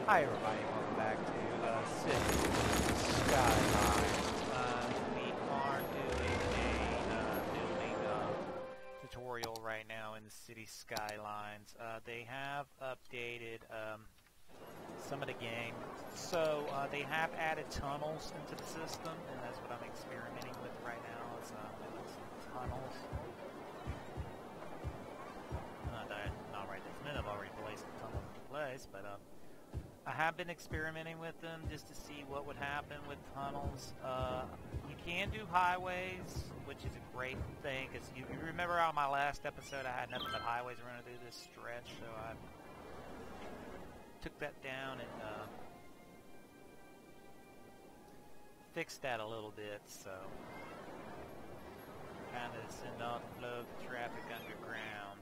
Hi everybody, welcome back to City Skylines. We are doing a building tutorial right now in the City Skylines. They have updated some of the game. So they have added tunnels into the system, and that's what I'm experimenting with right now, is doing some tunnels. Not right this minute, I've already placed the tunnel in place, but I have been experimenting with them just to see what would happen with tunnels. You can do highways, which is a great thing, because you remember on my last episode I had nothing but highways running through this stretch, so I took that down and fixed that a little bit, so kind of send off the flow of the traffic underground.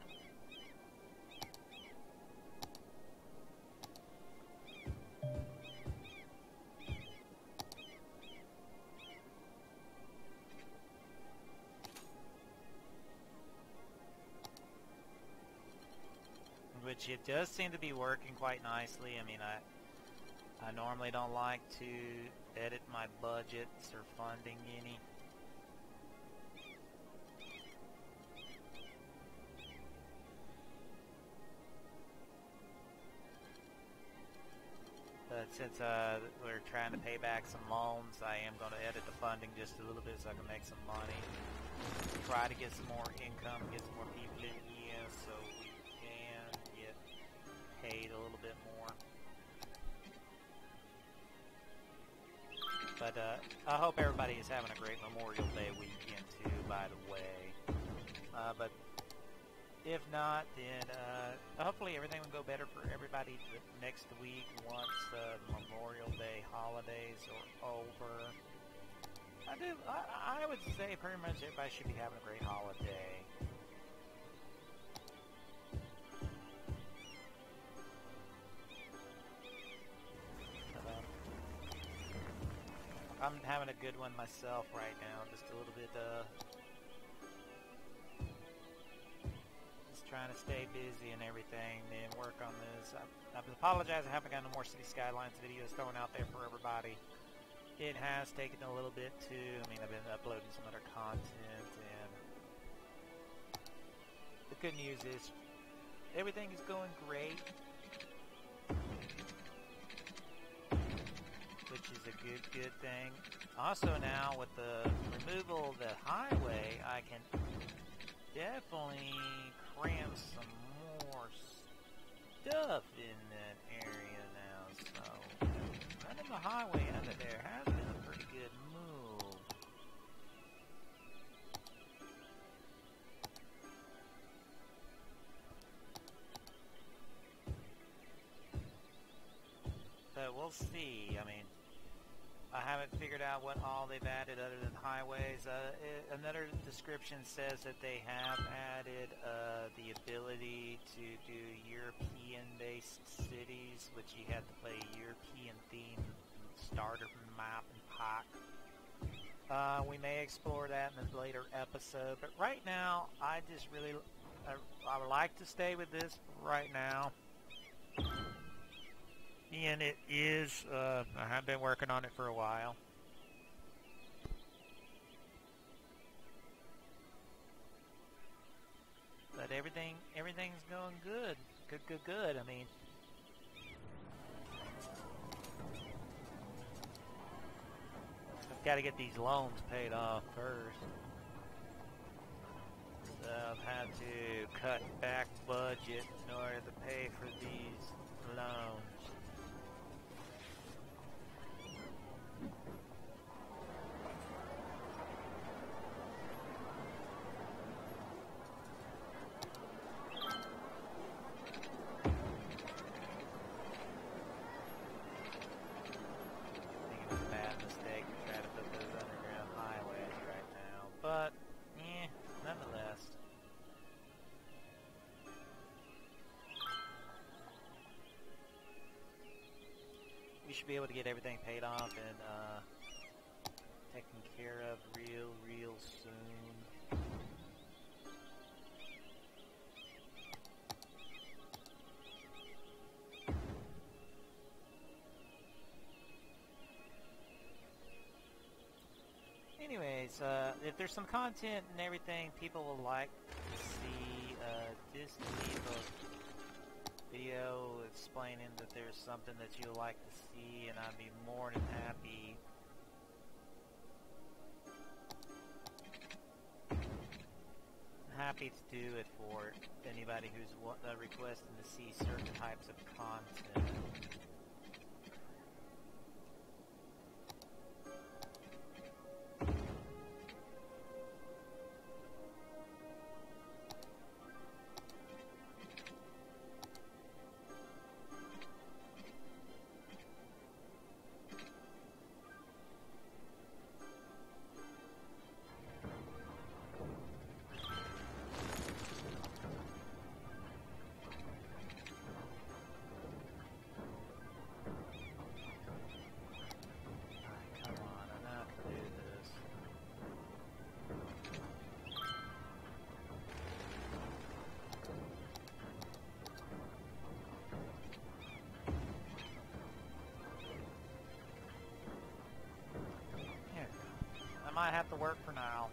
Which it does seem to be working quite nicely. I mean, I normally don't like to edit my budgets or funding any. But since we're trying to pay back some loans, I am going to edit the funding just a little bit so I can make some money. Try to get some more income, get some more people in here so we can get paid a little bit more. But I hope everybody is having a great Memorial Day weekend too, by the way. But if not, then hopefully everything will go better for everybody next week once the Memorial Day holidays are over. I would say pretty much everybody should be having a great holiday. I'm having a good one myself right now, just a little bit trying to stay busy and everything, and work on this. I apologize, I haven't got no more City Skylines videos thrown out there for everybody. It has taken a little bit too. I mean, I've been uploading some other content, and the good news is everything is going great, which is a good thing. Also now, with the removal of the highway, I can definitely cram some more stuff in that area now, so running the highway under there has been a pretty good move. But we'll see. I mean, I haven't figured out what all they've added other than highways. Another description says that they have added the ability to do European-based cities, which you have to play a European-themed starter map and pack. We may explore that in a later episode, but right now, I just really, I would like to stay with this right now. And it is, I have been working on it for a while. But everything's going good. Good. I mean, I've got to get these loans paid off first. So I've had to cut back budget in order to pay for these loans. But, nonetheless. We should be able to get everything paid off and taken care of real soon. anyways, if there's some content and everything people would like to see, just leave a video explaining that there's something that you'd like to see, and I'd be more than happy to do it for anybody who's requesting to see certain types of content. I might have to work for now.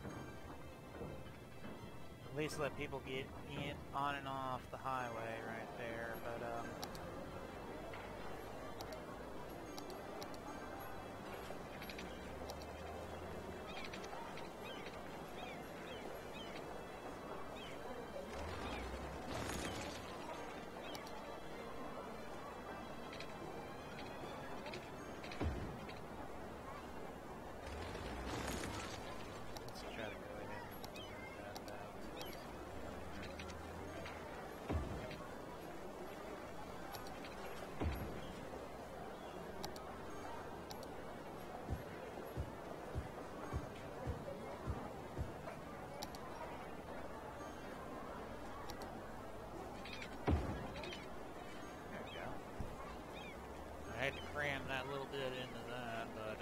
At least let people get in, on and off the highway right there, but I had to cram that little bit into that, but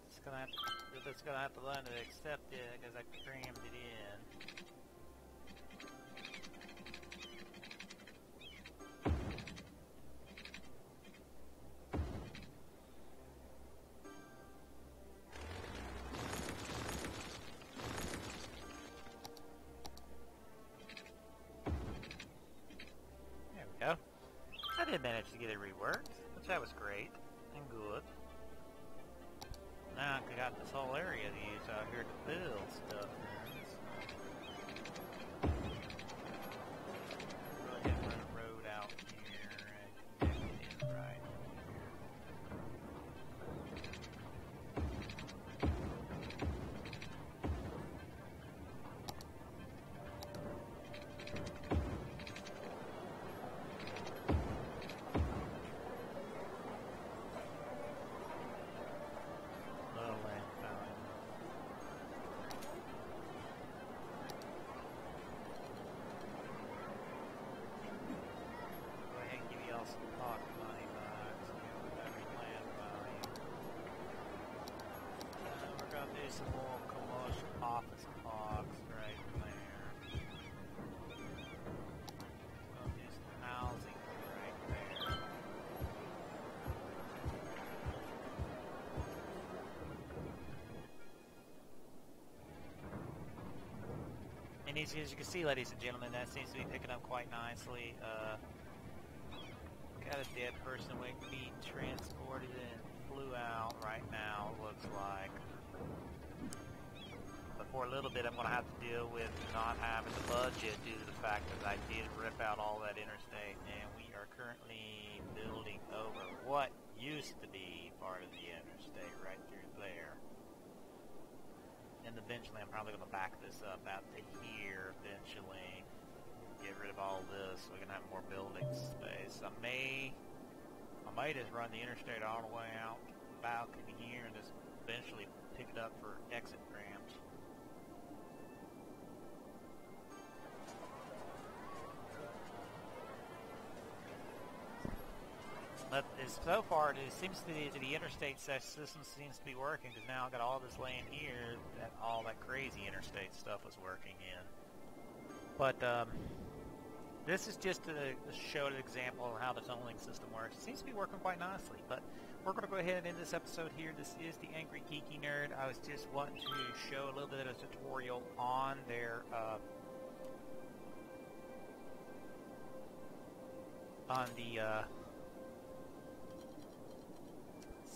it's gonna have to learn to accept it because I crammed it in. I did manage to get it reworked, which that was great and good. Now I got this whole area to use out here to build stuff in. So. Go ahead and run a road out here and get it in right. Some more commercial office parks right there. Just housing right there. And as you can see, ladies and gentlemen, that seems to be picking up quite nicely. Got a dead person waiting to be transported and flew out right now, looks like. For a little bit, I'm going to have to deal with not having the budget due to the fact that I did rip out all that interstate, and we are currently building over what used to be part of the interstate right through there. And eventually, I'm probably going to back this up out to here eventually, get rid of all this so we can have more building space. I may just run the interstate all the way out the balcony here and just eventually pick it up for exit ramps. But so far, it seems to be the interstate system seems to be working, because now I've got all this land here that all that crazy interstate stuff was working in. But This is just to show an example of how the tunneling system works. It seems to be working quite nicely, but we're going to go ahead and end this episode here. This is the Angry Geeky Nerd. I was just wanting to show a little bit of a tutorial on their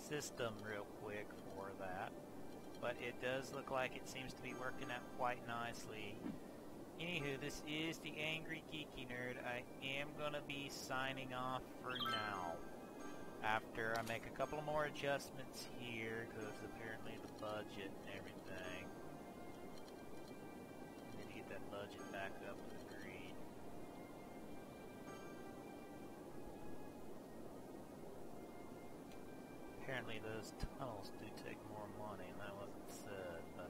system real quick for that. But it does look like it seems to be working out quite nicely. Anywho, this is the Angry Geeky Nerd. I am going to be signing off for now. After I make a couple more adjustments here, because apparently the budget and everything. I need to get that budget back up to green. Apparently those tunnels do take more money, and that wasn't said, but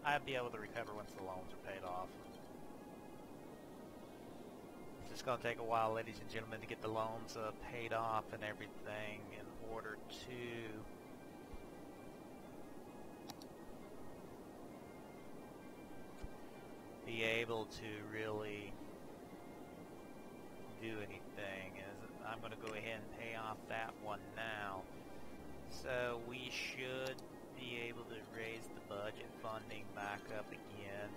I'd be able to recover once the loans are paid off. It's just going to take a while, ladies and gentlemen, to get the loans paid off and everything in order to be able to really do anything. I'm going to go ahead and pay off that one now. So we should be able to raise the budget funding back up again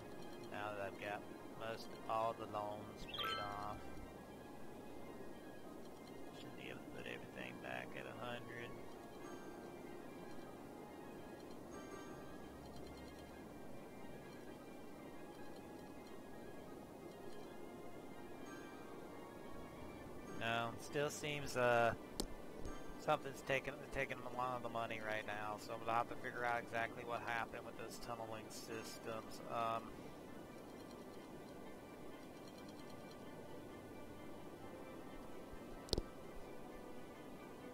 now that I've got all the loans paid off. Should be able to put everything back at 100. No, still seems something's taking a lot of the money right now, so I'm gonna have to figure out exactly what happened with those tunneling systems.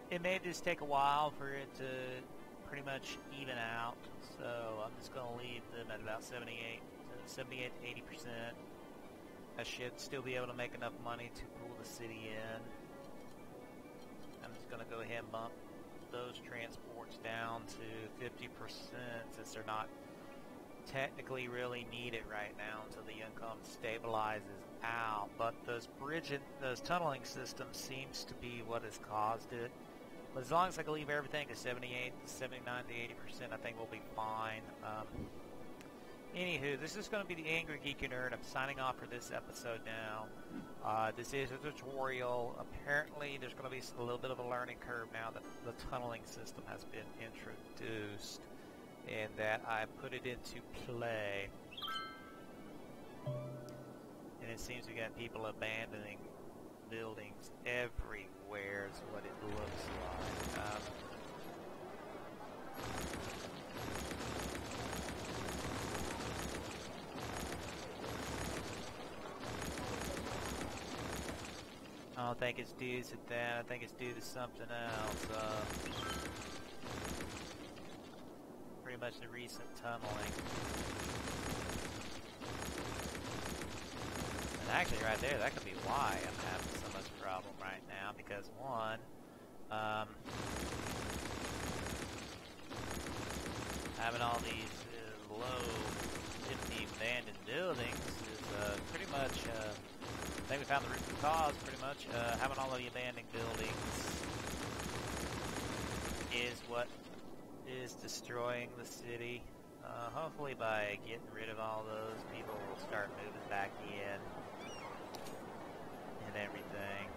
It may just take a while for it to pretty much even out, so I'm just gonna leave them at about 78 to 80%. I should still be able to make enough money to pull the city in. I'm just going to go ahead and bump those transports down to 50% since they're not technically really needed right now until the income stabilizes out. But those tunneling systems seems to be what has caused it. But as long as I can leave everything to 78, 79 to 80%, I think we'll be fine. Anywho, this is going to be the Angry Geeky Nerd. I'm signing off for this episode now. This is a tutorial. Apparently, there's going to be a little bit of a learning curve now that the tunneling system has been introduced and that I put it into play. And it seems we got people abandoning buildings everywhere is what it looks like. I don't think it's due to that. I think it's due to something else. Pretty much the recent tunneling. And actually right there, that could be why I'm having so much problem right now. Because one, having all these low, empty, abandoned buildings is pretty much... I think we found the root cause, pretty much. Having all of the abandoned buildings is what is destroying the city. Hopefully by getting rid of all those, people will start moving back in and everything.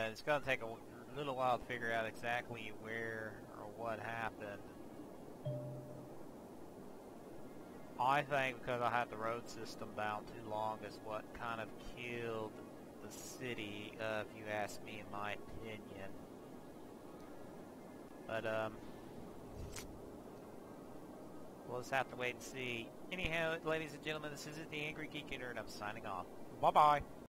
It's going to take a little while to figure out exactly where or what happened. I think because I had the road system down too long is what kind of killed the city, if you ask me, in my opinion. But, we'll just have to wait and see. Anyhow, ladies and gentlemen, this is the Angry Geeky Nerd. I'm signing off. Bye-bye.